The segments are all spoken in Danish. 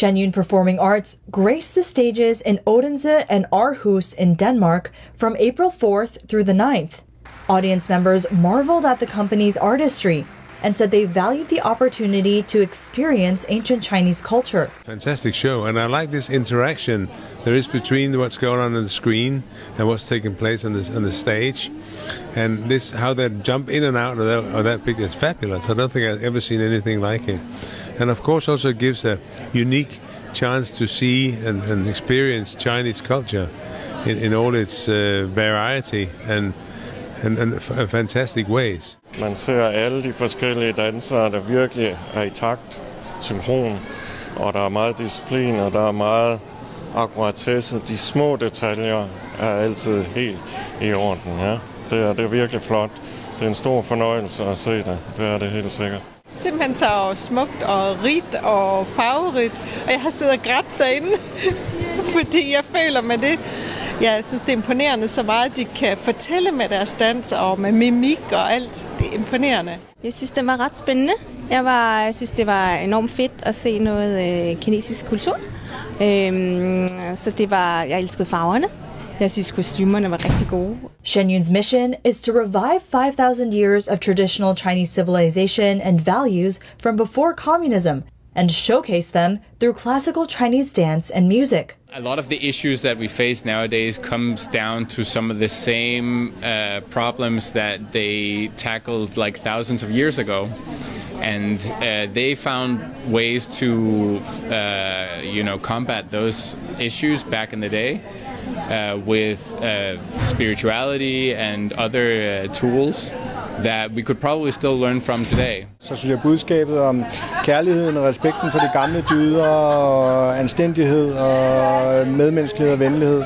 Shenyun Performing Arts graced the stages in Odense and Aarhus in Denmark from April 4th through the 9th. Audience members marveled at the company's artistry and said they valued the opportunity to experience ancient Chinese culture. Fantastic show, and I like this interaction there is between what's going on the screen and what's taking place on the stage, and this how they jump in and out of that picture is fabulous. I don't think I've ever seen anything like it, and of course also gives a unique chance to see and experience Chinese culture in all its variety and fantastic ways. Man ser alle de forskellige dansere, der virkelig er i takt, synkron, og der er meget disciplin, og der er meget akkuratesse. De små detaljer er altid helt i orden. Ja. Det er virkelig flot. Det er en stor fornøjelse at se det. Det er det helt sikkert. Simpelthen så smukt og rigt og farverigt, og jeg har siddet og grædt derinde, fordi jeg føler med det. Jeg synes, det er imponerende så meget, de kan fortælle med deres dans og med mimik og alt. Det er imponerende. Jeg synes, det var ret spændende. Jeg synes, det var enormt fedt at se noget kinesisk kultur. Så jeg elskede farverne. Jeg synes, kostymerne var rigtig gode. Shenyun's mission is to revive 5,000 years of traditional Chinese civilization and values from before communism and showcase them through classical Chinese dance and music. A lot of the issues that we face nowadays comes down to some of the same problems that they tackled like thousands of years ago, and they found ways to combat those issues back in the day with spirituality and other tools that we could probably still learn from today. Så synes jeg budskabet om kærligheden og respekten for de gamle dyder og anstændighed og medmenneskelighed og venlighed,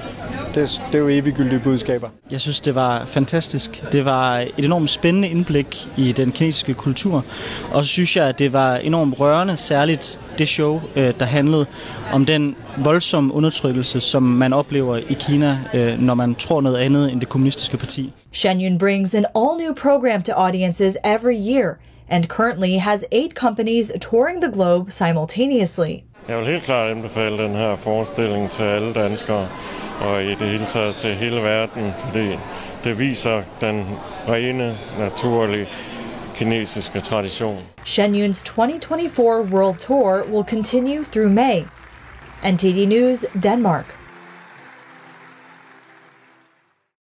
det er jo eviggyldige budskaber. Jeg synes, det var fantastisk. Det var et enormt spændende indblik i den kinesiske kultur. Og så synes jeg, at det var enormt rørende, særligt det show, der handlede om den voldsomme undertrykkelse, som man oplever i Kina, når man tror noget andet end det kommunistiske parti. Shenyun brings an all-new program to audiences every year and currently has 8 companies touring the globe simultaneously. Jeg vil helt klart anbefale den her forestilling til alle danskere og i det hele taget til hele verden, fordi det viser den rene, naturlige kinesiske tradition. Shenyun's 2024 World Tour will continue through May. NTD News, Denmark.